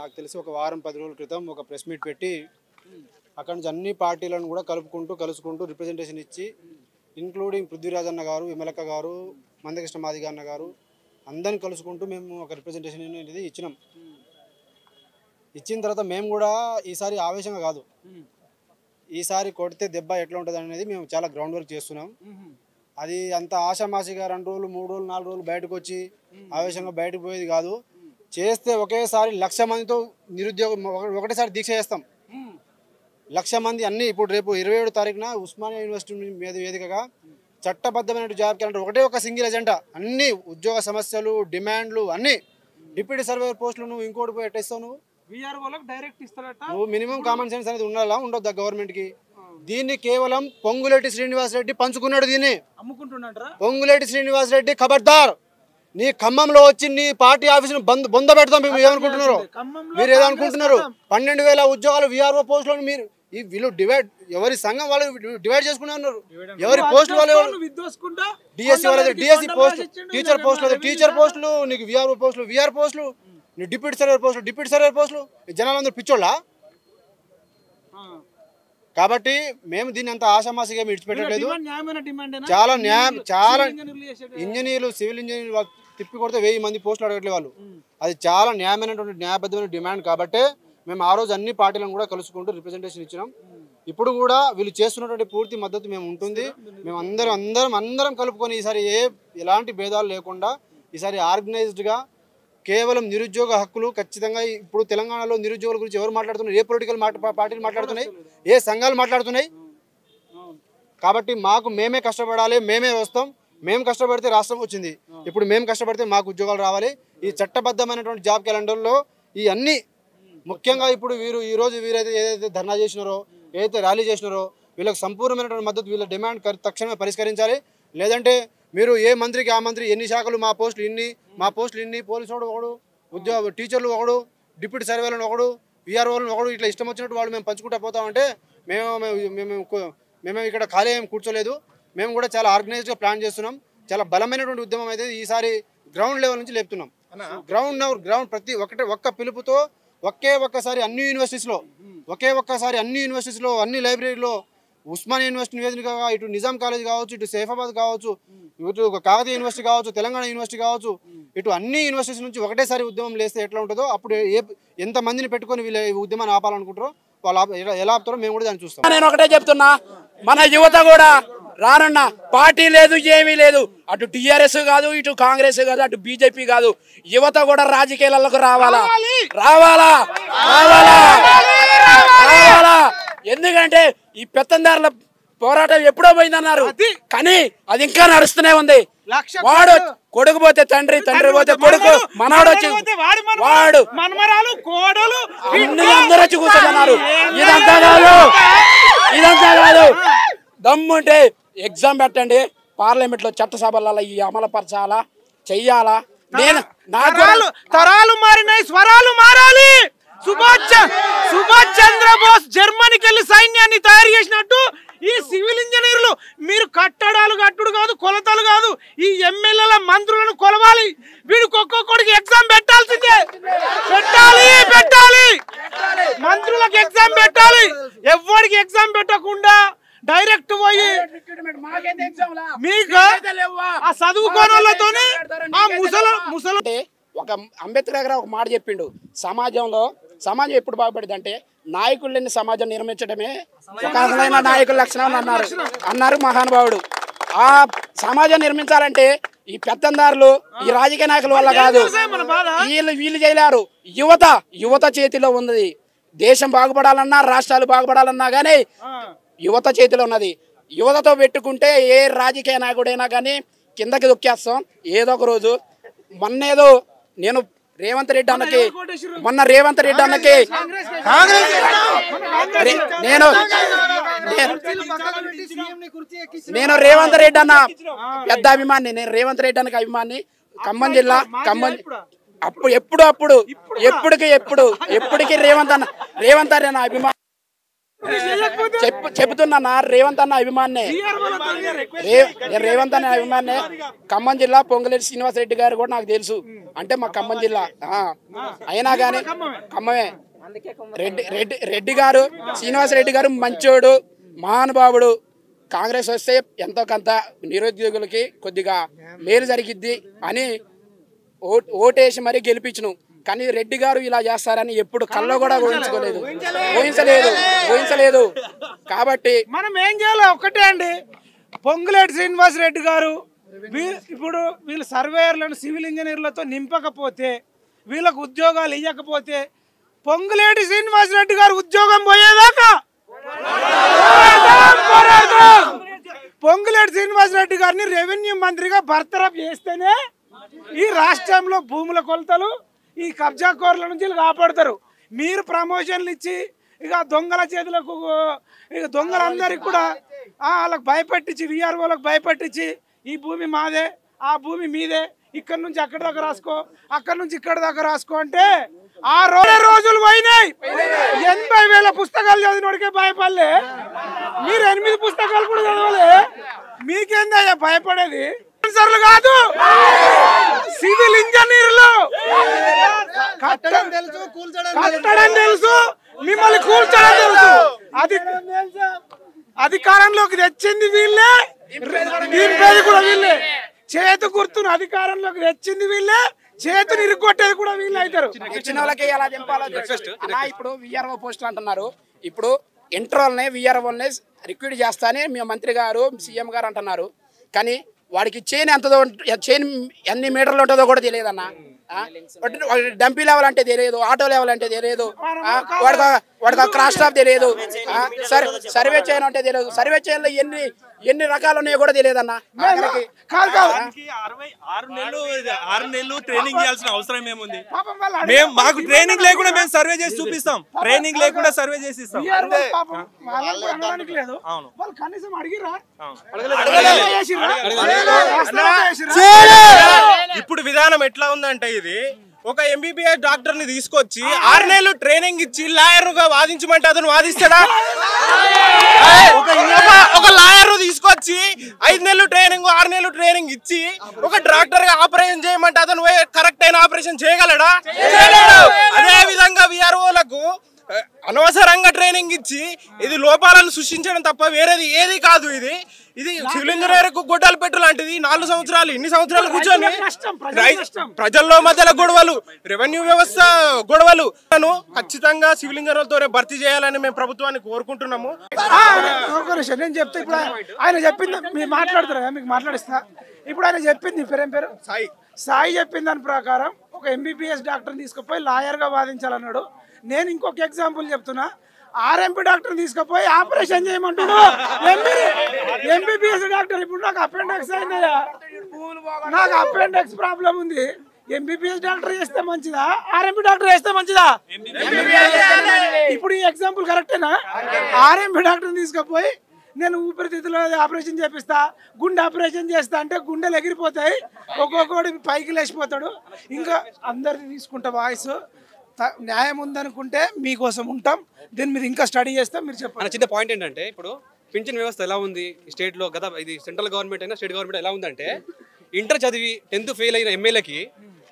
నాకు తెలిసి ఒక వారం 10 రోజుల క్రితం ఒక ప్రెస్ మీట్ పెట్టి అక్కడ నుంచి అన్ని పార్టీలను కూడా కలుసుకుంటూ రిప్రజెంటేషన్ ఇచ్చి ఇంక్లూడింగ్ పృథ్వీరాజ్ అన్న గారు, విమలక్క గారు, మందకృష్ణ మాదిగ అన్న గారు అందరిని కలుసుకుంటూ మేము ఒక రిప్రజెంటేషన్ అనేది ఇచ్చినాం. ఇచ్చిన తర్వాత మేము కూడా ఈసారి ఆవేశంగా కాదు, ఈసారి కొడితే దెబ్బ ఎట్లా ఉంటుంది అనేది మేము చాలా గ్రౌండ్ వర్క్ చేస్తున్నాం. అది అంత ఆషామాషిగా 2 రోజులు 3 రోజులు 4 రోజులు బయటకు వచ్చి ఆవేశంగా బయటకు పోయేది కాదు. చేస్తే ఒకేసారి 1,00,000 మందితో నిరుద్యోగం ఒకటేసారి దీక్ష చేస్తాం. 1,00,000 మంది అన్ని ఇప్పుడు రేపు 27వ తారీఖున ఉస్మానియా యూనివర్సిటీ మీద వేదికగా చట్టబద్ధమైన జాబ్ క్యాలెండర్ ఒకటే ఒక సింగిల్ ఎజెండా, అన్ని ఉద్యోగ సమస్యలు, డిమాండ్లు, అన్ని డిప్యూటీ సర్వేయర్ పోస్టులు నువ్వు ఇంకోటి పోయి ఎట్టేస్తావు, నువ్వు మినిమం కామన్ సెన్స్ అనేది ఉండాలా ఉండొద్దా గవర్నమెంట్కి? దీన్ని కేవలం పొంగులేటి శ్రీనివాస్ రెడ్డి పంచుకున్నాడు. దీన్ని పొంగులేటి శ్రీనివాస్ రెడ్డి ఖబర్దార్, నీ ఖమ్మంలో వచ్చి నీ పార్టీ ఆఫీసును బొంద పెడతాం. మీరు ఏమనుకుంటున్నారు? మీరు ఏదనుకుంటున్నారు? 12,000 ఉద్యోగాలు విఆర్ఓ పోస్టులను మీరు వీళ్ళు డివైడ్, ఎవరి సంఘం వాళ్ళు డివైడ్ చేసుకునే ఉన్నారు. ఎవరి పోస్టులు వాళ్ళు, డిఎస్సి వాళ్ళది డిఎస్సి పోస్టులు, టీచర్ పోస్టులు టీచర్ పోస్టులు, నీకు విఆర్ఓ పోస్టులు విఆర్ పోస్టులు, నీ డిప్యూటీ సర్వేయర్ పోస్టులు. జనాలందరూ పిచ్చోళ్ళ. కాబట్టి మేము దీన్ని అంత ఆషామాషిగా విడిచిపెట్టలేదు. చాలా న్యాయం, చాలా ఇంజనీర్లు, సివిల్ ఇంజనీర్లు తిప్పి కొడితే 1000 మంది పోస్టులు అడగట్లేదు వాళ్ళు. అది చాలా న్యాయబద్ధమైన డిమాండ్. కాబట్టే మేము ఆ రోజు అన్ని పార్టీలను కూడా కలుసుకుంటూ రిప్రజెంటేషన్ ఇచ్చినాం. ఇప్పుడు కూడా వీళ్ళు చేస్తున్నటువంటి పూర్తి మద్దతు మేము ఉంటుంది. మేము అందరం కలుపుకొని ఈసారి ఎలాంటి భేదాలు లేకుండా ఈసారి ఆర్గనైజ్డ్గా కేవలం నిరుద్యోగ హక్కులు ఖచ్చితంగా. ఇప్పుడు తెలంగాణలో నిరుద్యోగుల గురించి ఎవరు మాట్లాడుతున్నారు? ఏ పొలిటికల్ పార్టీలు మాట్లాడుతున్నాయి? ఏ సంఘాలు మాట్లాడుతున్నాయి? కాబట్టి మాకు మేమే కష్టపడాలి, మేమే వస్తాం. మేము కష్టపడితే రాష్ట్రం వచ్చింది. ఇప్పుడు మేము కష్టపడితే మాకు ఉద్యోగాలు రావాలి. ఈ చట్టబద్ధమైనటువంటి జాబ్ క్యాలెండర్లో ఈ అన్ని ముఖ్యంగా ఇప్పుడు ఈరోజు వీరైతే ఏదైతే ధర్నా చేసినారో, ఏదైతే ర్యాలీ చేసినారో, వీళ్ళకి సంపూర్ణమైనటువంటి మద్దతు, వీళ్ళ డిమాండ్ తక్షణమే పరిష్కరించాలి. లేదంటే మీరు ఏ మంత్రికి ఆ మంత్రి ఎన్ని శాఖలు, మా పోస్టులు ఇన్ని, పోలీసు వాడు ఒకడు, టీచర్లు ఒకడు, డిప్యూటీ సర్వేలను ఒకడు, విఆర్ఓలను ఒకడు, ఇట్లా ఇష్టం వచ్చినట్టు వాళ్ళు మేము పంచుకుంటూ పోతామంటే మేము ఇక్కడ ఖాళీ ఏం కూర్చోలేదు. మేము కూడా చాలా ఆర్గనైజ్డ్గా ప్లాన్ చేస్తున్నాం. చాలా బలమైనటువంటి ఉద్యమం అయితే ఈసారి గ్రౌండ్ లెవెల్ నుంచి లేపుతున్నాం. గ్రౌండ్ ప్రతి ఒక్క పిలుపుతో ఒక్కసారి అన్ని యూనివర్సిటీస్లో అన్ని లైబ్రరీలో ఉస్మానియా యూనివర్సిటీ నివేదికగా ఇటు నిజాం కాలేజ్ కావచ్చు, ఇటు సైఫాబాద్ కావచ్చు, ఇటు కాకతీయ యూనివర్సిటీ కావచ్చు, తెలంగాణ యూనివర్సిటీ కావచ్చు, ఇటు అన్ని యూనివర్సిటీస్ నుంచి ఒకటేసారి ఉద్యమం లేస్తే ఎట్లా ఉంటుందో, అప్పుడు ఎంతమందిని పెట్టుకొని వీళ్ళు ఈ ఉద్యమాన్ని ఆపాలనుకుంటారో వాళ్ళు ఎలా ఆపుతారో మేము కూడా దాన్ని చూస్తాం. నేను ఒకటే చెప్తున్నా, మన యువత కూడా రానున్న పార్టీ లేదు, ఏమీ లేదు. అటు టీఆర్ఎస్ కాదు, ఇటు కాంగ్రెస్ కాదు, అటు బీజేపీ కాదు. యువత కూడా రాజకీయాలకు రావాలా. ఎందుకంటే ఈ పెత్తందారుల పోరాటం ఎప్పుడో పోయిందన్నారు, కానీ అది ఇంకా నడుస్తూనే ఉంది. వాడు కొడుకు పోతే తండ్రి, తండ్రి పోతే కొడుకు, మనవాడు వచ్చి వాడు అందరూ వచ్చి కూర్చోమన్నారు. ఇదంతా కాదు. దమ్ముంటే ఎగ్జామ్ పెట్టండి, పార్లమెంట్ లో చట్టసభలలో ఈ అమలుపరచాలా, చెయ్యాలా. నేను తరాలు మారినాయి, స్వరాలు మారాలి. సుభాష్ చంద్రబోస్ జర్మనీకి వెళ్ళి సైన్యాన్ని తయారు చేసినట్టు ఈ సివిల్ ఇంజనీర్లు మీరు కట్టడాలు కట్టుడు కాదు, కొలతలు కాదు, ఈ ఎమ్మెల్యేల మంత్రులను కొలవాలి. వీడికి ఒక్కొక్కడికి ఎగ్జామ్ పెట్టాల్సిందే. పెట్టాలి మంత్రులకు ఎగ్జామ్ పెట్టాలి. ఎవరికి ఎగ్జామ్ పెట్టకుండా డైరెక్ట్ పోయి మీకు ఆ చదువుకోని వాళ్ళతోనే ముసలి. ఒక అంబేద్కర్ గారు ఒక మాట చెప్పిండు, సమాజం ఎప్పుడు బాగుపడింది అంటే నాయకులని సమాజం నిర్మించడమే ఒక అసలైన నాయకుల లక్షణం అన్నారు మహానుభావుడు. ఆ సమాజం నిర్మించాలంటే ఈ పెత్తందారులు, ఈ రాజకీయ నాయకుల వల్ల కాదు, వీళ్ళు చేయలేరు. యువత చేతిలో ఉన్నది. దేశం బాగుపడాలన్నా, రాష్ట్రాలు బాగుపడాలన్నా కానీ యువత చేతిలో ఉన్నది. యువతతో పెట్టుకుంటే ఏ రాజకీయ నాయకుడైనా కానీ కిందకి దొక్కేస్తాం ఏదో ఒక రోజు. మొన్నేదో నేను రేవంత్ రెడ్డి అన్నకి నేను రేవంత్ రెడ్డి అన్న పెద్ద అభిమాని. నేను రేవంత్ రెడ్డి అన్నకి అభిమాని. ఖమ్మం జిల్లా అప్పుడు ఎప్పటికీ రేవంత్ అన్న అభిమాని. చెబుతున్నా, రేవంత్ అన్న అభిమానే. రేవంత్ అన్న అభిమానే. ఖమ్మం జిల్లా పొంగులేటి శ్రీనివాస్ రెడ్డి గారు కూడా నాకు తెలుసు. అంటే మా ఖమ్మం జిల్లా అయినా కానీ ఖమ్మమే. రెడ్డి గారు శ్రీనివాసరెడ్డి గారు మంచోడు, మహానుభావుడు. కాంగ్రెస్ వస్తే ఎంతో కొంత నిరుద్యోగులకి కొద్దిగా మేలు జరిగిద్ది అని ఓటేసి మరీ గెలిపించను. కానీ రెడ్డి గారు ఇలా చేస్తారని ఎప్పుడు కల్లో కూడా ఊహించలేదు. కాబట్టి మనం ఏం చేయాలి ఒక్కటే అండి, పొంగులేటి శ్రీనివాసరెడ్డి గారు ఇప్పుడు వీళ్ళు సర్వేయర్లను సివిల్ ఇంజనీర్లతో నింపకపోతే, వీళ్ళకు ఉద్యోగాలు ఇవ్వకపోతే పొంగులేటి శ్రీనివాసరెడ్డి గారు ఉద్యోగం పోయేదాకా పొంగులేటి శ్రీనివాసరెడ్డి గారిని రెవెన్యూ మంత్రిగా బర్తరఫ్ చేస్తేనే ఈ రాష్ట్రంలో భూముల కొలతలు ఈ కబ్జాకోర్ల నుంచి కాపాడుతారు. మీరు ప్రమోషన్లు ఇచ్చి ఇక దొంగల చేతులకు ఇక దొంగలందరికీ కూడా వాళ్ళకి భయపెట్టించి, విఆర్ఓలకు భయపెట్టించి ఈ భూమి మాదే, ఆ భూమి మీదే, ఇక్కడ నుంచి అక్కడ దాకా రాసుకో, అక్కడ నుంచి ఇక్కడ దాకా రాసుకో అంటే ఆ రోజులు పోయినాయి. 80,000 పుస్తకాలు చదివినోడికే భయపడలే, మీరు 8 పుస్తకాలు కూడా చదవలే, మీకేందయ్యా భయపడేది? కాదు, సివిల్ ఇంజనీర్లు కట్టడం తెలుసు, మిమ్మల్ని కూల్చడం తెలుసు. అధికారంలోకి తెచ్చింది వీళ్ళే, దీనిపేరు కూడా వీళ్ళే. చేతు గుర్తును అధికారంలోకి తెచ్చింది వీళ్ళే, చేతుని ఇరుగొట్టేది కూడా వీళ్ళు అవుతారు. ఇచ్చిన వాళ్ళకి ఎలా చెప్పాలో ఇప్పుడు విఆర్ఓ పోస్టులు అంటున్నారు. ఇప్పుడు ఇంటర్వల్నే విఆర్ఓనే రిక్రూట్ చేస్తానే మీ మంత్రి గారు సీఎం గారు అంటున్నారు. కానీ వాడికి చైన్ ఎన్ని మీటర్లు ఉంటుందో కూడా తెలియదన్న. డంపీ లెవెల్ అంటే తెలియదు, ఆటో లెవెల్ అంటే తెలియదు, వాడికి క్రాస్ స్టాప్ తెలియదు, సర్వే చైన్ అంటే తెలియదు, సర్వే చైన్ లో ఎన్ని రకాలు ఉన్నాయో కూడా తెలియదన్న. 6 నెలలు ట్రైనింగ్ చేయాల్సిన అవసరం ఏముంది? మాకు ట్రైనింగ్ లేకుండా మేము సర్వే చేసి చూపిస్తాం, ట్రైనింగ్ లేకుండా సర్వే చేసి ఇస్తాం. ఇప్పుడు విధానం ఎట్లా ఉందంటే, ఇది ఒక ఎంబీబీఎస్ డాక్టర్ ని తీసుకొచ్చి 6 నెలలు ట్రైనింగ్ ఇచ్చి లాయర్ గా వాదించమంటే అతను వాదిస్తాడా? ఒక లాయర్ తీసుకొచ్చి 5 నెలలు ట్రైనింగ్ 6 నెలలు ట్రైనింగ్ ఇచ్చి ఒక డాక్టర్ గా ఆపరేషన్ చేయమంటే అతను కరెక్ట్ అయిన ఆపరేషన్ చేయగలడా? అదే విధంగా విఆర్ఓలకు అనవసరంగా ట్రైనింగ్ ఇచ్చి ఇది లోపాలను సృష్టించడం తప్ప వేరేది ఏది కాదు. ఇది సివిల్ ఇంజనీర్ కు గొడ్డలు పెట్టు లాంటిది. 4 సంవత్సరాలు ఇన్ని సంవత్సరాలు కూర్చొని ప్రజల్లో మధ్యలో గొడవలు, రెవెన్యూ వ్యవస్థ గొడవలు. ఖచ్చితంగా సివిల్ ఇంజనీర్లతో భర్తీ చేయాలని మేము ప్రభుత్వాన్ని కోరుకుంటున్నాము. నేను చెప్తే ఇప్పుడు ఆయన చెప్పింది మీరు మాట్లాడుతారా? మీకు మాట్లాడిస్తా. ఇప్పుడు ఆయన చెప్పింది పేరు సాయి చెప్పింది దాని ప్రకారం ఒక ఎంబీబీఎస్ డాక్టర్ని తీసుకుపోయి లాయర్గా వాదించాలన్నాడు. నేను ఇంకొక ఎగ్జాంపుల్ చెప్తున్నా, ఆర్ఎంపీ డాక్టర్ తీసుకుపోయి ఆపరేషన్ చేయమంటున్నాడు. ఎంబీబీఎస్ డాక్టర్ ఇప్పుడు నాకు అపెండిక్స్ అయిందయ్యా, నాకు అపెండిక్స్ ప్రాబ్లం ఉంది. ఎంబీబీఎస్ డాక్టర్ చేస్తే మంచిదా, ఆర్ఎంపీ డాక్టర్ చేస్తే మంచిదా? ఇప్పుడు ఈ ఎగ్జాంపుల్ కరెక్టేనా? ఆర్ఎంపీ డాక్టర్ తీసుకుపోయి నేను ఊపిరితిత్తులో ఆపరేషన్ చేపిస్తా, గుండె ఆపరేషన్ చేస్తా అంటే గుండెలు ఎగిరిపోతాయి, ఒక్కొక్కటి పైకి లేచిపోతాడు. ఇంకా అందరిది తీసుకుంటా వాయిస్. న్యాయం ఉందనుకుంటే మీకోసం ఉంటాం, దీని మీద ఇంకా స్టడీ చేస్తాం. మీరు చెప్పండి. చిన్న పాయింట్ ఏంటంటే, ఇప్పుడు పింఛన్ వ్యవస్థ ఎలా ఉంది స్టేట్లో, ఇది సెంట్రల్ గవర్నమెంట్ అయినా స్టేట్ గవర్నమెంట్ ఎలా ఉందంటే, ఇంటర్ చదివి 10th ఫెయిల్ అయిన ఎమ్మెల్యేకి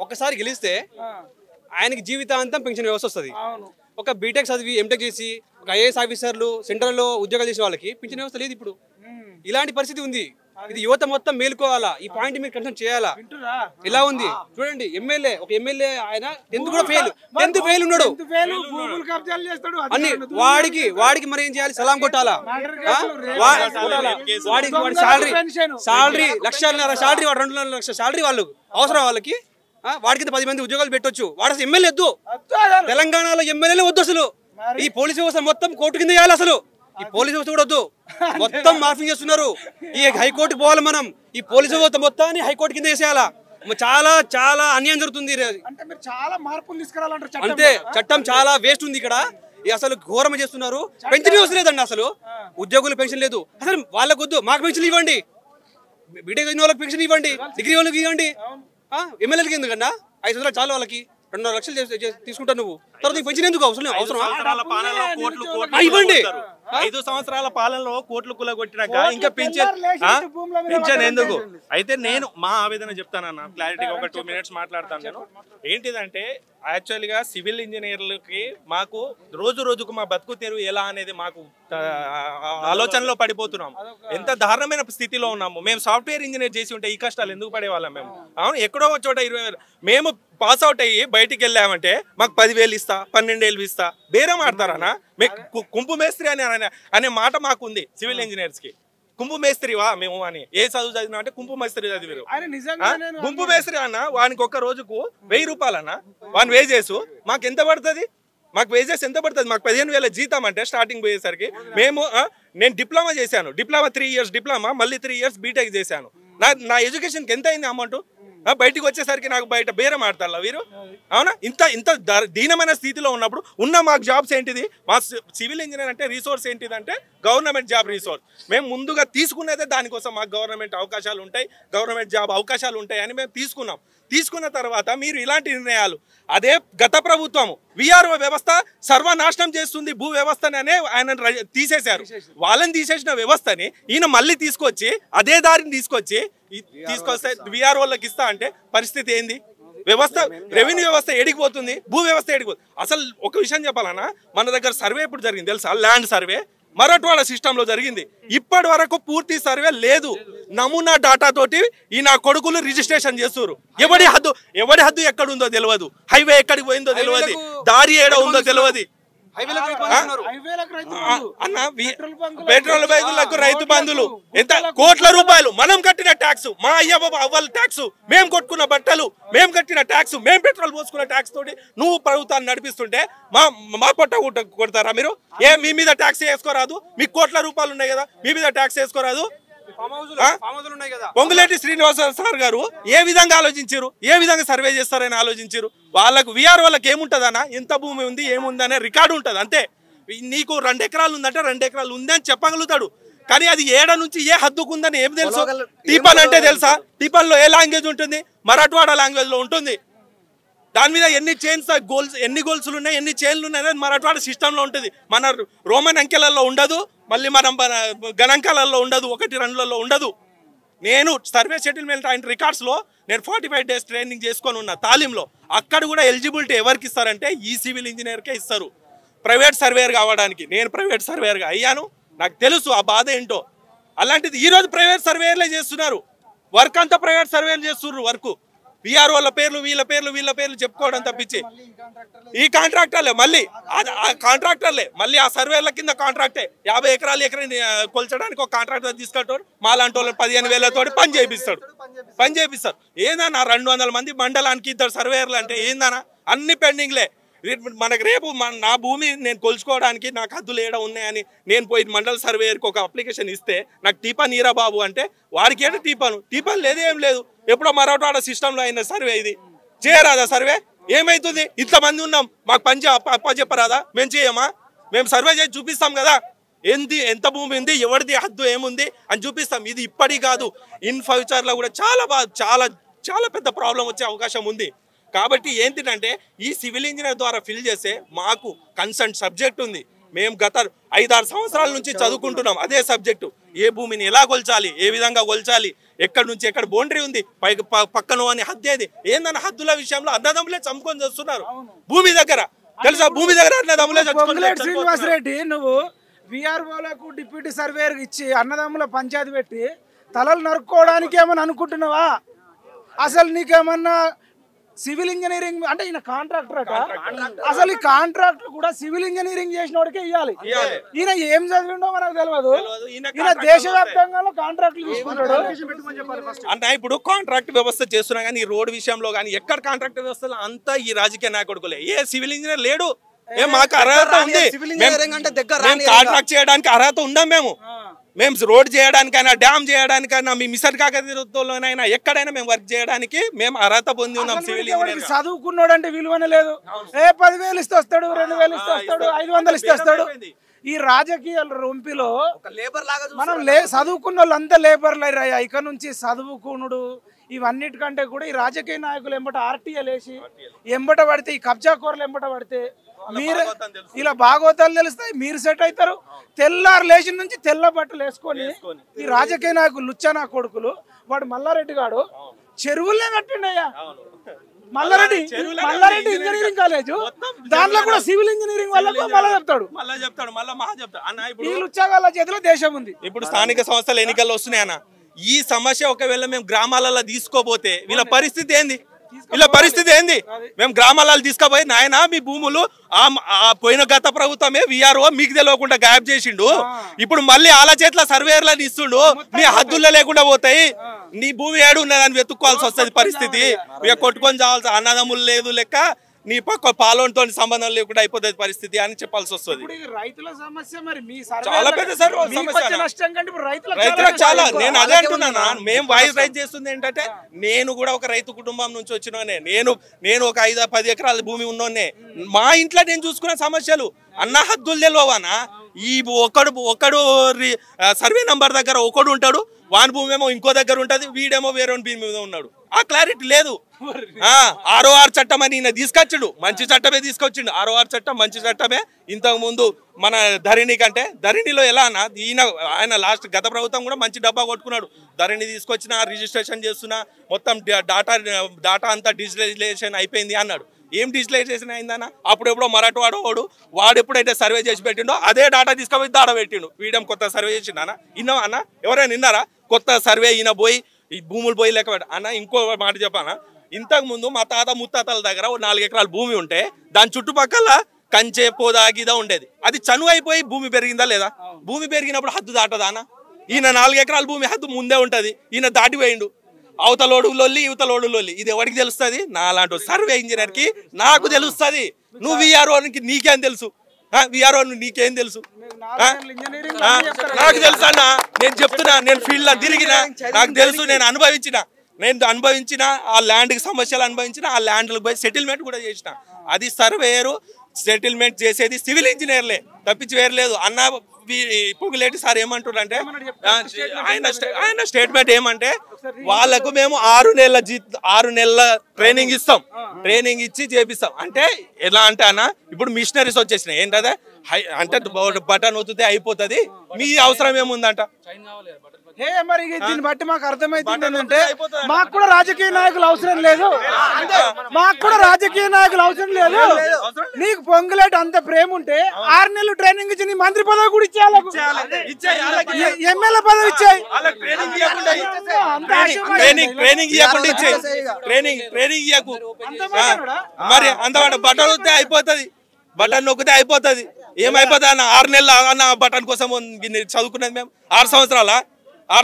ఒక్కసారి గెలిస్తే ఆయనకి జీవితాంతం పెన్షన్ వ్యవస్థ వస్తుంది. ఒక బీటెక్ చదివి ఎంటెక్ చేసి ఒక ఐఏఎస్ ఆఫీసర్లు సెంట్రల్లో ఉద్యోగాలు చేసే వాళ్ళకి పింఛన్ వ్యవస్థ లేదు. ఇప్పుడు ఇలాంటి పరిస్థితి ఉంది. ఇది యువత మొత్తం మేలుకోవాలా, ఈ పాయింట్ మీరు కన్సర్న్ చేయాలా. ఎలా ఉంది చూడండి, ఒక ఎమ్మెల్యే ఆయన 10th కూడా ఫెయిల్ ఉన్నాడు అన్ని. వాడికి మరి ఏం చేయాలి? సలాం కొట్టాలా? వాడికి సాలరీ 1.5 లక్షల సాలరీ, 2.5 లక్షల సాలరీ వాళ్ళు అవసరం. వాళ్ళకి వాడికి 10 మంది ఉద్యోగాలు పెట్టొచ్చు. వాడు అసలు ఎమ్మెల్యే వద్దు, తెలంగాణలో ఎమ్మెల్యేలే వద్దు. అసలు ఈ పోలీసు వ్యవస్థ మొత్తం కోర్టు కింద చేయాలి. అసలు ఈ పోలీసు వ్యవస్థ కూడా వద్దు, మొత్తం మార్ఫింగ్ చేస్తున్నారు. ఈ హైకోర్టుకు పోవాలి మనం, ఈ పోలీసు వ్యవస్థ మొత్తాన్ని హైకోర్టు కింద చేసేయాలా. చాలా చాలా అన్యాయం జరుగుతుంది. అంతే, చట్టం చాలా వేస్ట్ ఉంది ఇక్కడ. అసలు ఘోరం చేస్తున్నారు. పెన్షన్ వ్యవస్థ లేదండి, అసలు ఉద్యోగులు పెన్షన్ లేదు. అసలు వాళ్ళకు వద్దు, మాకు పెన్షన్ ఇవ్వండి, బీటెక్ చదివిన వాళ్ళకి పెన్షన్ ఇవ్వండి, డిగ్రీ వాళ్ళకి ఇవ్వండి. ఎమ్మెల్యేలకి ఎందుకన్నా 5 సంవత్సరాలు చాలు, వాళ్ళకి 2.5 లక్షలు తీసుకుంటావు నువ్వు. తర్వాత పెన్షన్ ఎందుకు అవసరం? ఇవ్వండి. 5 సంవత్సరాల పాలనలో కోట్లు కూలగొట్టినాక ఇంకా పింఛన్ ఎందుకు? అయితే నేను మా ఆవేదన చెప్తానన్న, క్లారిటీగా ఒక 2 minutes మాట్లాడతాను నేను. ఏంటిదంటే యాక్చువల్గా సివిల్ ఇంజనీర్లకి మాకు రోజు రోజుకు మా బతుకు తెరువు ఎలా అనేది మాకు ఆలోచనలో పడిపోతున్నాం. ఎంత దారుణమైన స్థితిలో ఉన్నాము. మేము సాఫ్ట్వేర్ ఇంజనీర్ చేసి ఉంటే ఈ కష్టాలు ఎందుకు పడేవాళ్ళం మేము? అవును, ఎక్కడో చోట 20,000 మేము పాస్ అవుట్ అయ్యి బయటికి వెళ్ళామంటే మాకు 10,000 ఇస్తా, 12,000 ఇస్తా, బేరం ఆడతారనా? కుంపు మేస్త్రి అనే మాట మాకు ఉంది సివిల్ ఇంజనీర్స్కి. కుంపు మేస్త్రివా మేము అని, ఏ చదువు చదివినా అంటే కుంపు మేస్త్రి చదివారు. కుంపు మేస్త్రి అన్న వానికి ఒక్క రోజుకు 1000 రూపాయలన్నా వాని వేజెస్ మాకు ఎంత పడుతుంది? మాకు వేజెస్ ఎంత పడుతుంది? మాకు 15,000 జీతం అంటే స్టార్టింగ్ పోయేసరికి మేము నేను డిప్లొమా చేశాను. డిప్లొమా 3 years డిప్లొమా, మళ్ళీ 3 years బీటెక్ చేశాను. నా ఎడ్యుకేషన్కి ఎంత అయింది అమౌంట్? బయటికి వచ్చేసరికి నాకు బయట బేరం ఆడతారా వీరు? అవునా? ఇంత దీనమైన స్థితిలో ఉన్నప్పుడు ఉన్న మాకు జాబ్స్ ఏంటిది? మా సివిల్ ఇంజనీర్ అంటే రిసోర్స్ ఏంటిదంటే గవర్నమెంట్ జాబ్ రిసోర్స్. మేము ముందుగా తీసుకునేదే దానికోసం. మాకు గవర్నమెంట్ అవకాశాలు ఉంటాయి, గవర్నమెంట్ జాబ్ అవకాశాలు ఉంటాయి అని మేము తీసుకున్నాం. తీసుకున్న తర్వాత మీరు ఇలాంటి నిర్ణయాలు, అదే గత ప్రభుత్వము విఆర్ఓ వ్యవస్థ సర్వనాశనం చేస్తుంది భూ వ్యవస్థని అనే ఆయన తీసేశారు. వాళ్ళని తీసేసిన వ్యవస్థని ఈయన మళ్ళీ తీసుకొచ్చి అదే దారిని తీసుకొస్తే విఆర్ఓలకు ఇస్తా అంటే పరిస్థితి ఏంది? వ్యవస్థ రెవెన్యూ వ్యవస్థ ఎడిగిపోతుంది, భూ వ్యవస్థ ఎడిగిపోతుంది. అసలు ఒక విషయం చెప్పాలన్నా, మన దగ్గర సర్వే ఎప్పుడు జరిగింది తెలుసా? ల్యాండ్ సర్వే మరాఠవాడ సిస్టంలో జరిగింది. ఇప్పటి వరకు పూర్తి సర్వే లేదు. నమూనా డాటా తోటి ఈ నా కొడుకులు రిజిస్ట్రేషన్ చేస్తారు. ఎవరి హద్దు ఎక్కడుందో తెలియదు, హైవే ఎక్కడికి పోయిందో తెలియదు, దారి ఏడ ఉందో తెలియదు. అన్న పెట్రోల్ బైకులకు రైతు బంధులు ఎంత కోట్ల రూపాయలు మనం కట్టిన ట్యాక్స్, మా అయ్య బాబా అవ్వల ట్యాక్స్, మేము కొట్టుకున్న బట్టలు, మేము కట్టిన ట్యాక్స్, మేము పెట్రోల్ పోసుకున్న ట్యాక్స్ తోటి నువ్వు ప్రభుత్వాన్ని నడిపిస్తుంటే మా పొట్ట కొడతారా మీరు? మీ మీద ట్యాక్స్ వేసుకోరాదు? మీకు కోట్ల రూపాయలు ఉన్నాయి కదా, మీ మీద ట్యాక్స్ వేసుకోరాదు? పొంగులేటి శ్రీనివాస సార్ గారు ఏ విధంగా ఆలోచించారు, ఏ విధంగా సర్వే చేస్తారని ఆలోచించారు? వాళ్ళకు విఆర్ వాళ్ళకి ఏముంటదన్నా, ఎంత భూమి ఉంది ఏముంది అనే రికార్డు ఉంటుంది అంతే. నీకు 2 ఎకరాలు ఉందంటే 2 ఎకరాలు ఉంది అని చెప్పగలుగుతాడు. కానీ అది ఏడ నుంచి ఏ హద్దుకుందని ఏం తెలుసు? టీపన్ అంటే తెలుసా? టీపన్ లో ఏ లాంగ్వేజ్ ఉంటుంది? మరాఠవాడ లాంగ్వేజ్ లో ఉంటుంది. దాని మీద ఎన్ని గోల్స్లు ఉన్నాయి, ఎన్ని చైన్లు ఉన్నాయి అనేది మరాఠవాడ సిస్టంలో ఉంటుంది. మన రోమన్ అంకెలలో ఉండదు, మళ్ళీ మనం గణాంకాలలో ఉండదు, 1-2లలో ఉండదు. నేను సర్వే సెటిల్మెంట్ అండ్ రికార్డ్స్లో నేను 45 days ట్రైనింగ్ చేసుకొని ఉన్న తాలీంలో. అక్కడ కూడా ఎలిజిబిలిటీ ఎవరికి ఇస్తారంటే ఈ సివిల్ ఇంజనీర్కే ఇస్తారు. ప్రైవేట్ సర్వేయర్ కావడానికి నేను ప్రైవేట్ సర్వేయర్గా అయ్యాను, నాకు తెలుసు ఆ బాధ ఏంటో. అలాంటిది ఈరోజు ప్రైవేట్ సర్వేయర్లే చేస్తున్నారు. వర్క్ అంతా ప్రైవేట్ సర్వేయర్లు చేస్తున్నారు. వర్క్ విఆర్ఓల పేర్లు వీళ్ళ పేర్లు చెప్పుకోవడం తప్పించి ఈ కాంట్రాక్టర్లే మళ్ళీ మళ్ళీ ఆ సర్వేల కింద కాంట్రాక్టే 50 ఎకరాలు కొల్చడానికి ఒక కాంట్రాక్టర్ తీసుకుంటాడు. మాలాంటి వాళ్ళు 15,000 పని చేపిస్తారు. ఏందన్నా 200 మంది మండలానికి 2 సర్వేయర్లు అంటే ఏందన్నా? అన్ని పెండింగ్లే. మనకు రేపు నా భూమి నేను కొలుచుకోవడానికి నాకు హద్దులు ఏడ ఉన్నాయని నేను పోయి మండల సర్వేయర్కి ఒక అప్లికేషన్ ఇస్తే నాకు టీపన్ ఈరా బాబు అంటే వారికి ఏంటో టీపన్ లేదు, ఏం లేదు. ఎప్పుడో మరాఠవాడ సిస్టంలో అయిన సర్వే ఇది. చేయరాదా సర్వే? ఏమైతుంది? ఇంతమంది ఉన్నాం, మాకు పని చెప్పరాదా? మేము చేయమా? మేము సర్వే చేసి చూపిస్తాం కదా, ఎంత భూమి ఉంది, ఎవరిది హద్దు ఏముంది అని చూపిస్తాం. ఇది ఇప్పటికి కాదు, ఇన్ ఫ్యూచర్లో కూడా చాలా పెద్ద ప్రాబ్లం వచ్చే అవకాశం ఉంది. కాబట్టి ఏంటంటే ఈ సివిల్ ఇంజనీర్ ద్వారా ఫిల్ చేసే మాకు కన్సర్న్ సబ్జెక్ట్ ఉంది. మేము గత 5-6 సంవత్సరాల నుంచి చదువుకుంటున్నాం అదే సబ్జెక్టు. ఏ భూమిని ఎలా కొల్చాలి, ఏ విధంగా కొల్చాలి, ఎక్కడి నుంచి ఎక్కడ బౌండరీ ఉంది, పక్కన అని హద్దేది ఏందన్న హద్దుల విషయంలో అన్నదమ్ములే చంపుకొని చేస్తున్నారు. భూమి దగ్గర తెలుసా? భూమి దగ్గర అన్నదమ్ములే శ్రీనివాసరెడ్డి, నువ్వు విఆర్ఓలకు డిప్యూటీ సర్వేయర్ ఇచ్చి అన్నదమ్ముల పంచాయతీ పెట్టి తలలు నరుక్కోవడానికి ఏమని అనుకుంటున్నావా? అసలు నీకేమన్నా సివిల్ ఇంజనీరింగ్ అంటే ఈయన కాంట్రాక్టర్ అట. అసలు ఈ కాంట్రాక్టర్ కూడా సివిల్ ఇంజనీరింగ్ చేసిన వాడికే ఇవ్వాలి. ఈయన ఏం చదివిండో మనకు తెలియదు. ఈయన దేశవ్యాప్తంగా కాంట్రాక్ట్లు తీసుకుంటాడు అన్న. ఇప్పుడు కాంట్రాక్ట్ వ్యవస్థ చేస్తున్నా కానీ ఈ రోడ్ విషయంలో కానీ ఎక్కడ కాంట్రాక్ట్ వ్యవస్థలో అంతా ఈ రాజకీయ నాయకుడుకులే. ఏ సివిల్ ఇంజనీర్ లేడు. మాకు అర్హత ఉంది, కాంట్రాక్ట్ చేయడానికి అర్హత ఉందాం. మేము రోడ్ చేయడానికైనా, డ్యామ్ చేయడానికైనా, మీ మిషన్ కాకతీయలోనైనా ఎక్కడైనా మేము వర్క్ చేయడానికి మేము అర్హత పొంది ఉన్నాం. సివిల్ ఇంజనీర్ చదువుకున్నాడు అంటే విలువనే లేదు. 10,000 ఇస్తే వస్తాడు, 2,000 ఇస్తే వస్తాడు, 500 ఇస్తే వస్తాడు. ఈ రాజకీయ రొంపిలో మనం చదువుకున్న వాళ్ళు అంతా లేబర్లు అయ్యాయి. ఇక నుంచి చదువుకునుడు ఇవన్నిటికంటే కూడా ఈ రాజకీయ నాయకులు ఎంబట ఆర్టీఏలు వేసి ఎంబట పడితే, ఈ కబ్జా కోరలు ఎంబట పడితే మీరు ఇలా భాగవతాలు తెలుస్తాయి, మీరు సెట్ అవుతారు. తెల్లారు లేచిన నుంచి తెల్ల బట్టలు వేసుకొని ఈ రాజకీయ నాయకులు లుచ్చనా కొడుకులు, వాడు మల్లారెడ్డి గాడు చెరువులే కట్టిండయ్యా. మల్లారెడ్డి ఇంజనీరింగ్ కాలేజ్, దాంట్లో కూడా సివిల్ ఇంజనీరింగ్ వాళ్ళకు మళ్ళీ చెప్తాడు అన్న. ఇప్పుడు ఈ లుచ్చగాళ్ళ చేతిలో దేశం ఉంది. ఇప్పుడు స్థానిక సంస్థల ఎన్నికలు వస్తున్నాయి అన్న. ఈ సమస్య ఒకవేళ మేము గ్రామాలలో తీసుకోపోతే వీళ్ళ పరిస్థితి ఏంది? మేము గ్రామాలలో తీసుకుపోయి నాయన మీ భూములు పోయిన గత ప్రభుత్వమే విఆర్ఓ మీకు తెలియకుండా గాయబ్ చేసిండు, ఇప్పుడు మళ్ళీ ఆల చేతిలో సర్వేర్లను ఇస్తుండు, మీ హద్దుల్లో లేకుండా పోతాయి, నీ భూమి ఏడు ఉన్నదని వెతుక్కోవాల్సి వస్తుంది పరిస్థితి. ఇక కొట్టుకొని చావాల్సి అన్నదమ్ములు లేదు లెక్క, నీ పక్క పాలనతో సంబంధం లేకుండా అయిపోతుంది పరిస్థితి అని చెప్పాల్సి వస్తుంది. రైతుల సమస్య మరి మీ చాలా పెద్ద రైతులకు చాలా. నేను అదే అంటున్నాను, మేము వాయిస్ రైజ్ చేస్తుంది ఏంటంటే నేను కూడా ఒక రైతు కుటుంబం నుంచి వచ్చినోనే, నేను ఒక 5-10 ఎకరాల భూమి ఉన్నోనే. మా ఇంట్లో నేను చూసుకున్న సమస్యలు అన్న హద్దులు తెలియవానా? ఈ ఒకడు సర్వే నంబర్ దగ్గర ఒకడు ఉంటాడు, వాని భూమి ఏమో ఇంకో దగ్గర ఉంటది, వీడేమో వేరే భూమి మీద ఉన్నాడు. ఆ క్లారిటీ లేదు. ROR చట్టం అని ఈయన తీసుకొచ్చాడు, మంచి చట్టమే తీసుకొచ్చిండు. ROR చట్టం మంచి చట్టమే. ఇంతకు ముందు మన ధరణి కంటే ధరణిలో ఎలా అన్న ఆయన లాస్ట్ గత ప్రభుత్వం కూడా మంచి డబ్బా కొట్టుకున్నాడు. ధరణి తీసుకొచ్చిన రిజిస్ట్రేషన్ చేస్తున్నా మొత్తం డాటా అంతా డిజిటలైజేషన్ అయిపోయింది అన్నాడు. ఏం డిజిటలైజేషన్ అయిందన్న? అప్పుడెప్పుడో మరాఠవాడు వాడు ఎప్పుడైతే సర్వే చేసి పెట్టిండో అదే డాటా తీసుకుపోయి దాడ పెట్టిండు. వీడియం కొత్త సర్వే చేసిండు అన్న. విన్నావా అన్న? ఎవరైనా విన్నారా? కొత్త సర్వే ఈయన పోయి ఈ భూములు పోయి లెక్క అన్న. ఇంకో మాట చెప్పానా, ఇంతకు ముందు మా తాత ముత్తాతల దగ్గర 4 ఎకరాల భూమి ఉంటే దాని చుట్టుపక్కల కంచె పోదా గిదా ఉండేది. అది చనువు అయిపోయి భూమి పెరిగిందా లేదా? భూమి పెరిగినప్పుడు హద్దు దాటదా అన్న? ఈయన 4 ఎకరాల భూమి హద్దు ముందే ఉంటది, ఈయన దాటిపోయిండు. అవతలోడు లొల్లి యువతలోడు లొల్లి. ఇది ఎవరికి తెలుస్తుంది? నా లాంటి సర్వే ఇంజనీర్ కి నాకు తెలుస్తుంది. నువ్వు విఆర్ఓకి నీకేం తెలుసు? విఆర్ఓ నీకేం తెలుసు? నాకు తెలుసు అన్న. నేను చెప్తున్నా, నేను ఫీల్డ్ లో తిరిగిన, నాకు తెలుసు. నేను అనుభవించిన ఆ ల్యాండ్ కి సమస్యలు అనుభవించిన, ఆ ల్యాండ్ పోయి సెటిల్మెంట్ కూడా చేసిన. అది సర్వేయరు సెటిల్మెంట్ చేసేది సివిల్ ఇంజనీర్లే, తప్పించి వేరలేదు అన్న. పొంగులేటి సార్ ఏమంటారు అంటే, ఆయన స్టేట్మెంట్ ఏమంటే వాళ్ళకు మేము 6 నెలల ట్రైనింగ్ ఇస్తాం, ట్రైనింగ్ ఇచ్చి చేపిస్తాం. అంటే ఎలా అంటే అన్న, ఇప్పుడు మిషనరీస్ వచ్చేసినాయి. ఏంటదే అంటే బటన్ ఒత్తితే అయిపోతుంది, మీ అవసరం ఏముందంట? మరి దీన్ని బట్టి మాకు అర్థమైతుంది ఏంటంటే మాకు కూడా రాజకీయ నాయకులు అవసరం లేదు, నీకు పొంగులేటి అంత ప్రేమ ఉంటే 6 నెలలు ట్రైనింగ్ ఇచ్చి నీ మంత్రి పదవి కూడా ఇచ్చేయాలి, ఎమ్మెల్యే పదవి ఇచ్చాయి. మరి అంత బటన్ వస్తే అయిపోతుంది, బటన్ నొక్కితే అయిపోతుంది. ఏమైపోతుంది అన్న? 6 నెలలు అన్న బటన్ కోసం చదువుకున్నది మేము 6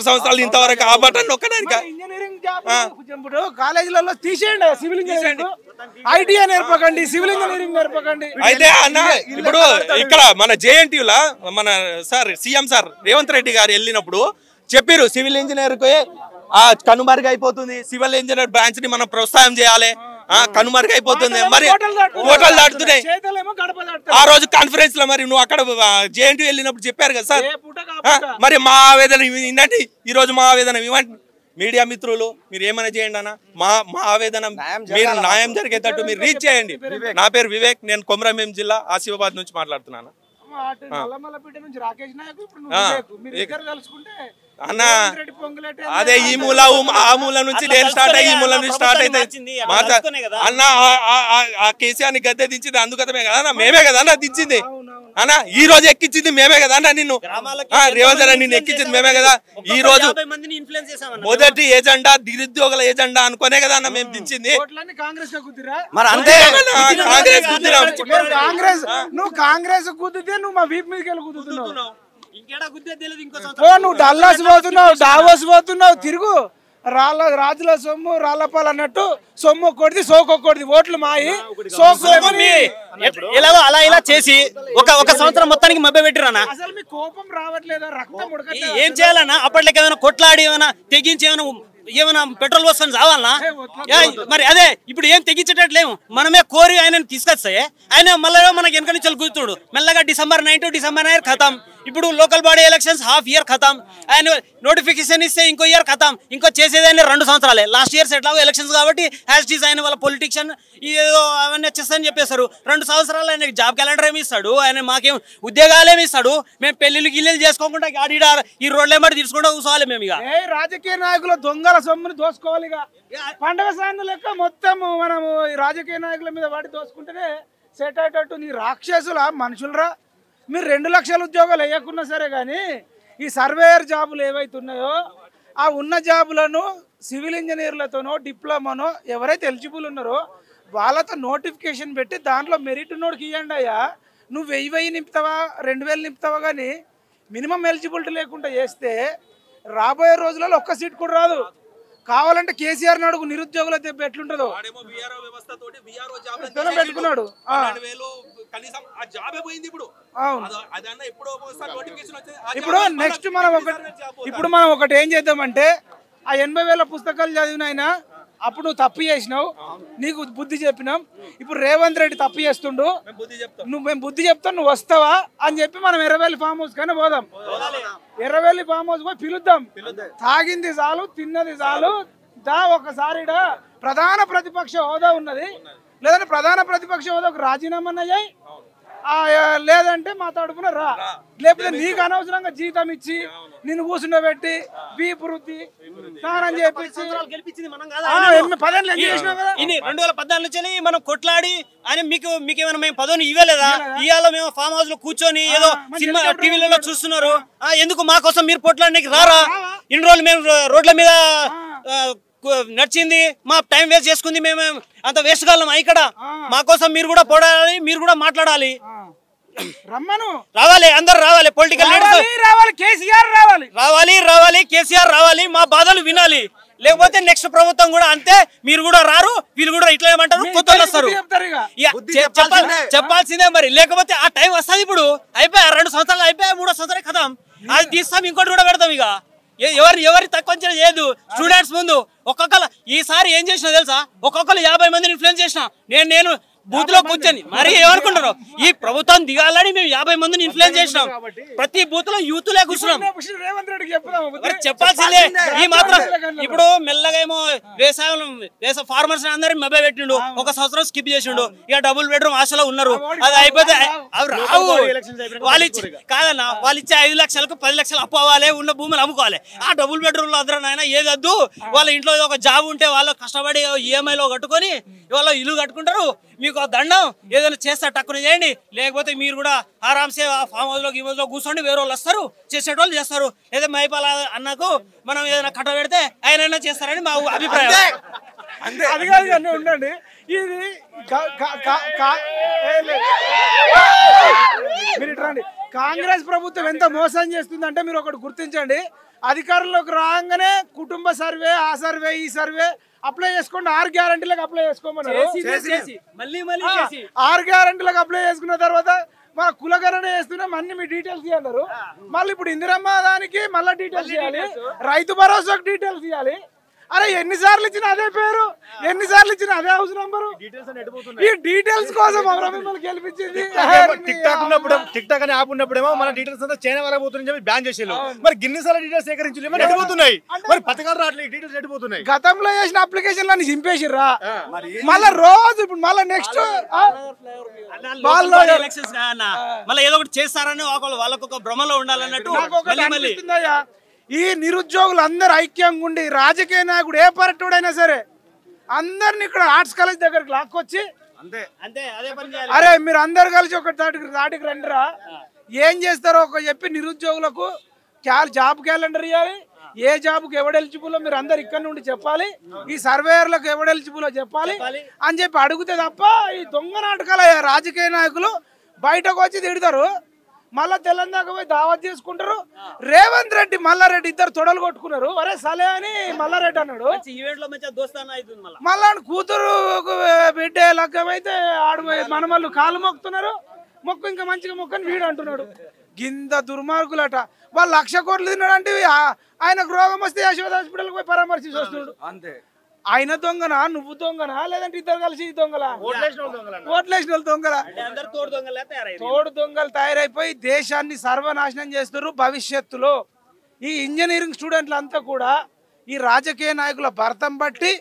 సంవత్సరాలు ఇంతవరకు ఆ బటన్ నొక్కడానికి. కాలేజీలలో తీసేయండి సివిల్ ఇంజనీరింగ్, ఐటీఐ నేర్పకండి, సివిల్ ఇంజనీరింగ్ నేర్పకండి. అయితే అన్న ఇప్పుడు ఇక్కడ మన JNTUలా మన sir CM sir Revanth Reddy గారు వెళ్ళినప్పుడు చెప్పారు, సివిల్ ఇంజనీర్ కి కనుమరుగు అయిపోతుంది, సివిల్ ఇంజనీర్ బ్రాంచ్ ని మనం ప్రోత్సాహం చేయాలి, కనుమరుగు అయిపోతుంది. మరి ఓటలు దాటుతున్నాయి. ఆ రోజు కాన్ఫరెన్స్ లో మరి నువ్వు అక్కడ JNTU వెళ్ళినప్పుడు చెప్పారు కదా సార్. మరి మా ఆవేదన వినండి, ఈ రోజు మా ఆవేదన ఇవ్వండి. మీడియా మిత్రులు మీరు ఏమైనా చేయండి అన్న, మా ఆవేదన మీరు న్యాయం జరిగేటట్టు మీరు రీచ్ చేయండి. నా పేరు వివేక్, నేను కొమరంభీం జిల్లా ఆసిఫాబాద్ నుంచి మాట్లాడుతున్నాను అన్న. అదే ఈ మూల ఆ మూల నుంచి నేను స్టార్ట్ అయ్యి ఈ మూల నుంచి స్టార్ట్ అయితే అన్న. ఆ కేసీఆర్ ని గద్దె దించింది అందుకమే కదా, మేమే కదా అన్న దించింది అన్న. ఈ రోజు ఎక్కించింది మేమే కదా అన్న, నిన్ను రేవంత్ రెడ్డి నిన్ను ఎక్కించింది మేమే కదా. ఈ రోజు మొదటి ఏజెండా నిరుద్యోగుల ఏజెండా అనుకునే కదా అన్న మేము దించింది. మరి అంతే, నువ్వు కాంగ్రెస్ కుదిరితే నువ్వు మా వీపు మీదకి వెళ్ళి కుదురుతున్నావు, నువ్వు డల్లాస్ పోతున్నావు, డావోస్ పోతున్నావు, తిరుగు. రాజుల సొమ్ము రాళ్లపాలు అన్నట్టు సొమ్ము కొడిది సోకొకూడదు, ఓట్లు మాయి సోకు ఎలాగో అలా ఇలా చేసి ఒక సంవత్సరం మొత్తానికి మభ్య పెట్టిరన్నా. అసలు మీ కోపం రావట్లేదా? రక్తం ఉడకట్లేదా? ఏం చేయాలన్నా? అప్పట్లోకి ఏమైనా కొట్లాడి తెగించి ఏమైనా పెట్రోల్ పోసుకొని చావాలన్నా? మరి అదే ఇప్పుడు ఏం తెగించేటట్లేము. మనమే కోరి ఆయనను తీసుకొస్తే ఆయన మళ్ళీ మనకి వెనక నుంచి కూర్చుడు. మెల్లగా December 9 టు December 9 ఖతం. ఇప్పుడు local body elections half year ఖతం, ఆయన నోటిఫికేషన్ ఇస్తే ఇంకో ఇయర్ ఖతం, ఇంకో చేసేదాన్ని 2 సంవత్సరాలే. లాస్ట్ ఇయర్స్ ఎట్లాగో ఎలక్షన్స్ కాబట్టి యాజ్ ఇట్ ఈస్ ఆయన వాళ్ళ పొలిటిషియన్ ఏదో అవన్నీ వచ్చేస్తాయని చెప్పేస్తారు. 2 సంవత్సరాలు ఆయనకి జాబ్ క్యాలెండర్ ఏమి ఇస్తాడు, ఆయన మాకేం ఉద్యోగాలు ఏమి ఇస్తాడు? మేము పెళ్లిళ్ళు గిల్లెలు చేసుకోకుండా గాడి ఈ రోడ్ల ఎంబడి తీసుకుంటూ కూర్చోవాలి మేము. ఇక రాజకీయ నాయకుల దొంగల సొమ్ముని దోసుకోవాలి. ఇక పండగ సాయం లెక్క మొత్తం మనము ఈ రాజకీయ నాయకుల మీద వాడి దోసుకుంటేనే సెట్ అయ్యేటట్టు. నీ రాక్షసుల మనుషులరా మీరు 2 లక్షల ఉద్యోగాలు వేయకున్నా సరే కానీ ఈ సర్వేయర్ జాబులు ఏవైతున్నాయో ఆ ఉన్న జాబులను సివిల్ ఇంజనీర్లతోనో డిప్లొమానో ఎవరైతే ఎలిజిబుల్ ఉన్నారో వాళ్ళతో నోటిఫికేషన్ పెట్టి దాంట్లో మెరిట్ నోటికి ఇవ్వండి అయ్యా. నువ్వు 1000 నింపుతావా 2000 నింపుతావా కానీ మినిమం ఎలిజిబిలిటీ లేకుండా చేస్తే రాబోయే రోజులలో ఒక్క సీట్ కూడా రాదు. కావాలంటే కేసీఆర్ అడుగు నిరుద్యోగుల దెబ్బ ఎట్లుంటుందో పెట్టుకున్నాడు. ఇప్పుడు నెక్స్ట్ మనం ఒకటి ఏం చేద్దామంటే ఆ 80,000 పుస్తకాలు చదివినైనా అప్పుడు నువ్వు తప్పు చేసినావు, నీకు బుద్ధి చెప్పినాం. ఇప్పుడు రేవంత్ రెడ్డి తప్పు చేస్తుండు, మేము బుద్ధి చెప్తాం, నువ్వు వస్తావా అని చెప్పి మనం ఎర్రవెల్లి ఫామ్ హౌస్ కానీ పోదాం. ఎర్రవెల్లి ఫామ్ హౌస్ పోయి పిలుద్దాం. తాగింది చాలు, తిన్నది చాలు, దా ఒకసారి ప్రధాన ప్రతిపక్ష హోదా ఉన్నది, లేదంటే ప్రధాన ప్రతిపక్ష హోదాకు రాజీనామా అయ్యాయి, లేదంటే మా తడుపున రా, లేకపోతే నీకు అనవసరంగా జీతం ఇచ్చి నిన్ను కూర్చుండబెట్టి వీపు వృత్తి స్నానం చేపించి 2014 నుంచి మనం కొట్లాడి అని మీకేమైనా మేము పదవిని ఇవ్వలేదా? ఇవాళ మేము ఫామ్ హౌస్ లో కూర్చొని ఏదో సినిమా టీవీలలో చూస్తున్నారు. ఎందుకు మా కోసం మీరు కొట్లాడడానికి రారా? ఇన్ని రోజులు మేము రోడ్ల మీద నడిచింది, మా టైం వేస్ట్ చేసుకుంది, మేము అంత వేస్ట్ కాలం ఇక్కడ. మా కోసం మీరు కూడా పోరాడాలి, మీరు కూడా మాట్లాడాలి. రమ్మను రావాలి, అందరు రావాలి, పొలిటికల్ లీడర్స్ రావాలి, కేసీఆర్ రావాలి, కేసీఆర్ రావాలి, మా బాధలు వినాలి. లేకపోతే నెక్స్ట్ ప్రభుత్వం కూడా అంతే, మీరు కూడా రారు, వీళ్ళు కూడా ఇట్లా ఏమంటారు, కొత్త వస్తారు. చెప్పాల్సిందే మరి, లేకపోతే ఆ టైం వస్తుంది. ఇప్పుడు అయిపోయా 2 సంవత్సరాలు అయిపోయా, 3వ సంవత్సరం కదా, అది తీస్తాం, ఇంకోటి కూడా పెడతాం. ఇక ఎవరి తక్కువ చేయదు. స్టూడెంట్స్ ముందు ఒక్కొక్కరు ఈసారి ఏం చేసినా తెలుసా, ఒక్కొక్కరు 50 మందిని ఇన్ఫ్లుయెన్స్ చేసిన. నేను బూత్ లో కూర్చొని మరి ఏమనుకుంటారు, ఈ ప్రభుత్వం దిగాలని మేము 50 మందిని ఇన్ఫ్లుయెన్స్ చేసినాం. ప్రతి బూత్ లో యూత్ లే కూర్చున్నాం. చెప్పాల్సిందే ఈ మాత్రం. ఇప్పుడు మెల్లగా ఏమో వ్యవసాయ ఫార్మర్స్ అందరినీ మభ్య పెట్టిండు, 1 సంవత్సరం స్కిప్ చేసిండు. ఇక డబుల్ బెడ్రూమ్ ఆశలో ఉన్నారు, అది అయిపోతే అవి రావు. వాళ్ళు ఇచ్చి కాదన్నా, వాళ్ళు ఇచ్చే 5 లక్షలకు 10 లక్షలు అప్పు అవ్వాలి, ఉన్న భూములు అమ్ముకోవాలి. ఆ డబుల్ బెడ్రూమ్ లో అందరూ నాయన ఏదద్దు, వాళ్ళ ఇంట్లో ఒక జాబ్ ఉంటే వాళ్ళు కష్టపడి ఈఎంఐలో కట్టుకొని వాళ్ళ ఇల్లు కట్టుకుంటారు. మీకు దండం ఏదైనా చేస్తా టక్కున చేయండి, లేకపోతే మీరు కూడా ఆరాంసే ఫామ్ హౌస్ లో గీమౌస్ లో కూర్చోండి, వేరే వాళ్ళు వస్తారు, చేసేటోళ్ళు చేస్తారు. ఏదో మైపాల అన్నకు మనం ఏదైనా కట్ట పెడితే ఆయన చేస్తారని మా అభిప్రాయం. అది కాదు ఉండండి, ఇది మీరు రండి. కాంగ్రెస్ ప్రభుత్వం ఎంత మోసం చేస్తుందంటే మీరు ఒకటి గుర్తించండి. అధికారంలోకి రాగానే కుటుంబ సర్వే, ఆ సర్వే, ఈ సర్వే అప్లై చేసుకోండి. 6 గ్యారంటీలకు అప్లై చేసుకోమన్నారు. 6 గ్యారంటీలకు అప్లై చేసుకున్న తర్వాత మన కులగణన చేస్తున్నాం, అన్ని మీ డీటెయిల్స్ ఇవ్వన్నారు. మళ్ళీ ఇప్పుడు ఇందిరమ్మ దానికి మళ్ళీ డీటెయిల్స్ ఇవ్వాలి, రైతు భరోసాకు డీటెయిల్స్ ఇవ్వాలి. అరే ఎన్నిసార్లు ఇచ్చిన అదే పేరు, ఎన్నిసార్లు ఇచ్చిన అదే హౌస్ నంబరు. ఈ డీటెయిల్స్ కోసం మిమ్మల్ని గెలిపించింది. టిక్ టాక్ అనే యాప్ ఉన్నప్పుడేమో మన డీటెయిల్స్ అంతా చైనా వరకు పోతుందని చెప్పి బ్యాన్ చేసేళ్ళు. మరి గిన్నిసార్లు డీటెయిల్స్ సేకరించు ఎడిపోతున్నాయి, మరి పథకాలు రావట్లేదు, డీటెయిల్స్ ఎడిపోతున్నాయి. గతంలో చేసిన అప్లికేషన్ లని చింపేసిర్రా, మళ్ళీ రోజు ఇప్పుడు మళ్ళీ నెక్స్ట్ మళ్ళీ ఏదో ఒకటి చేస్తారని వాళ్ళకు ఒక భ్రమలో ఉండాలన్నట్టు. ఈ నిరుద్యోగులు అందరు ఐక్యంగా ఉండి రాజకీయ నాయకుడు ఏ పర్యటకుడైనా సరే అందరిని ఇక్కడ ఆర్ట్స్ కాలేజ్ దగ్గరికి లాక్కొచ్చి అరే మీరు అందరు కలిసి ఒక దాటికి రండిరా, ఏం చేస్తారో ఒక చెప్పి నిరుద్యోగులకు జాబ్ క్యాలెండర్ ఇవ్వాలి, ఏ జాబ్కి ఎవడు ఎలిజిబుల్లో మీరు అందరు ఇక్కడ నుండి చెప్పాలి, ఈ సర్వేయర్లకు ఎవడు ఎలిజిబుల్లో చెప్పాలి అని చెప్పి అడిగితే తప్ప ఈ దొంగ నాటకాలు రాజకీయ నాయకులు బయటకు వచ్చి తిడతారు. మళ్ళా తెలంగాణ పోయి దావత్ చేసుకుంటారు. రేవంత్ రెడ్డి మల్లారెడ్డి ఇద్దరు తొడలు కొట్టుకున్నారు. అరే సలే అని మల్లారెడ్డి అన్నాడు. మళ్ళా కూతురు బిడ్డ లగ్గమైతే ఆడు మనమల్లు కాలు మొక్కుతున్నారు, మొక్కు ఇంకా మంచిగా మొక్కని వీడు అంటున్నాడు. గింద దుర్మార్గులట. వాళ్ళు 1,00,000 కోట్లు తిన్నాడు అంటే ఆయనకు రోగం వస్తే యశోద హాస్పిటల్కి పోయి పరామర్శించి వస్తున్నాడు. ఆయన దొంగనా నువ్వు దొంగనా లేదంటే ఇద్దరు కలిసి దొంగలా ఓట్లేసిన వాళ్ళు దొంగలా తోడు దొంగలు తయారైపోయి దేశాన్ని సర్వనాశనం చేస్తారు భవిష్యత్తులో ఈ ఇంజనీరింగ్ స్టూడెంట్లు అంతా కూడా ఈ రాజకీయ నాయకుల భర్తం బట్టి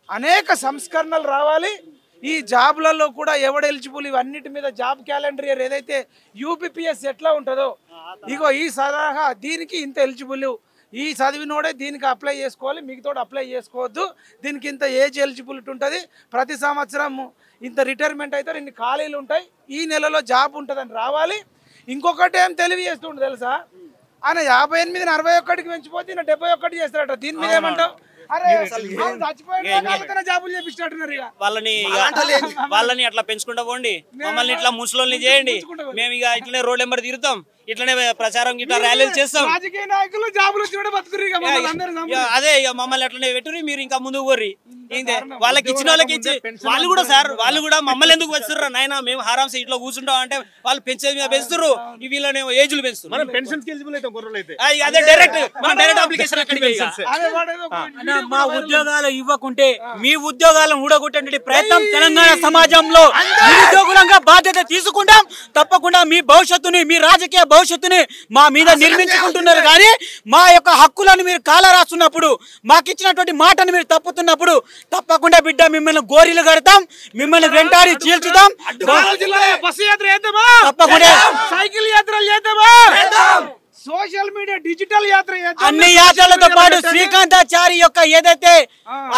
అనేక సంస్కరణలు రావాలి ఈ జాబ్లలో కూడా ఎవడు ఎలిజిబుల్ ఇవన్నిటి మీద జాబ్ క్యాలెండర్ ఇయర్ ఏదైతే యూపీపీఎస్ ఎట్లా ఉంటుందో ఇగో ఈ సలహా దీనికి ఇంత ఎలిజిబుల్ ఈ చదివినోడే దీనికి అప్లై చేసుకోవాలి మిగతాడు అప్లై చేసుకోవద్దు దీనికి ఇంత ఏజ్ ఎలిజిబిలిటీ ఉంటుంది ప్రతి సంవత్సరం ఇంత రిటైర్మెంట్ అవుతారు ఇన్ని ఖాళీలు ఉంటాయి ఈ నెలలో జాబ్ ఉంటుందని రావాలి ఇంకొకటి ఏం తెలివి చేస్తుండే తెలుసా ఆయన 58 61కి పెంచిపోతే ఈయన 71 చేస్తారట దీని మీద ఏమంటావు వాళ్ళని అట్లా పెంచుకుంటా పోండి మమ్మల్ని ఇట్లా ముసలోల్ని చేయండి మేము ఇక ఇట్లనే రోడ్ నెంబర్ తిరుగుతాం ఇట్లనే ప్రచారం ఇట్లా ర్యాలీలు చేస్తాం రాజకీయ నాయకులు జాబులు అదే ఇక మమ్మల్ని అట్లనే పెట్టుర్రి మీరు ఇంకా ముందుకు పోర్రి వాళ్ళకి ఇచ్చిన వాళ్ళకి ఇచ్చి వాళ్ళు కూడా సార్ వాళ్ళు కూడా మమ్మల్ని ఎందుకు పెంచుతుర్రా నాయన మేము హారాంసే ఇట్లా కూర్చుంటాం అంటే వాళ్ళు పెంచేది మీద పెంచుతుర్రు వీళ్ళని ఏజ్లు పెంచుతున్నారు అదే డైరెక్ట్ అప్లికేషన్ మా ఉద్యోగాలు ఇవ్వకుంటే మీ ఉద్యోగాలను ఊడగొట్టే ప్రయత్నం తెలంగాణ సమాజంలో నిరుద్యోగులంగా బాధ్యత తీసుకుంటాం తప్పకుండా మీ భవిష్యత్తుని మీ రాజకీయ భవిష్యత్తుని మా మీద నిర్మించుకుంటున్నారు కానీ మా యొక్క హక్కులను మీరు కాల రాస్తున్నప్పుడు మాకు ఇచ్చినటువంటి మాటను మీరు తప్పుతున్నప్పుడు తప్పకుండా బిడ్డ మిమ్మల్ని గోరీలు కడతాం మిమ్మల్ని వెంటాడి చీల్చుతాం బస్సు యాత్ర చేద్దామా తప్పకుండా సైకిల్ యాత్రలు చేద్దామా సోషల్ మీడియా డిజిటల్ యాత్ర అన్ని యాత్రలతో పాటు శ్రీకాంతాచారి యొక్క ఏదైతే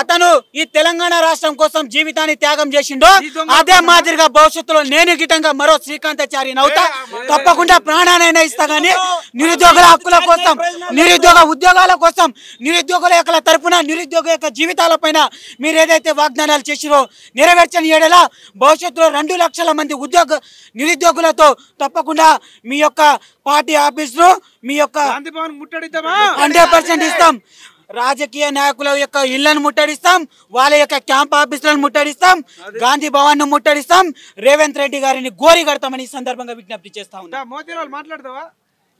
అతను ఈ తెలంగాణ రాష్ట్రం కోసం జీవితాన్ని త్యాగం చేసిండో అదే మాదిరిగా భవిష్యత్తులో నేను గిట్టంగా మరో శ్రీకాంతాచారి నవ్వుతా తప్పకుండా ప్రాణానైనా ఇస్తా గానీ నిరుద్యోగుల హక్కుల కోసం నిరుద్యోగ ఉద్యోగాల కోసం నిరుద్యోగుల యొక్క తరపున నిరుద్యోగ యొక్క జీవితాల పైన మీరు ఏదైతే వాగ్దానాలు చేసిరో నెరవేర్చని ఏడలా భవిష్యత్తులో 2 లక్షల మంది నిరుద్యోగులతో తప్పకుండా మీ యొక్క పార్టీ ఆఫీసులో మీ యొక్క 100% ఇస్తాం రాజకీయ నాయకుల యొక్క ఇళ్లను ముట్టడిస్తాం వాళ్ళ యొక్క క్యాంప్ ఆఫీసులను ముట్టడిస్తాం గాంధీ భవన్ ను ముట్టడిస్తాం రేవంత్ రెడ్డి గారిని గోరి కడతామని ఈ సందర్భంగా విజ్ఞప్తి చేస్తా ఉన్నా మోతీరాలు మాట్లాడతావా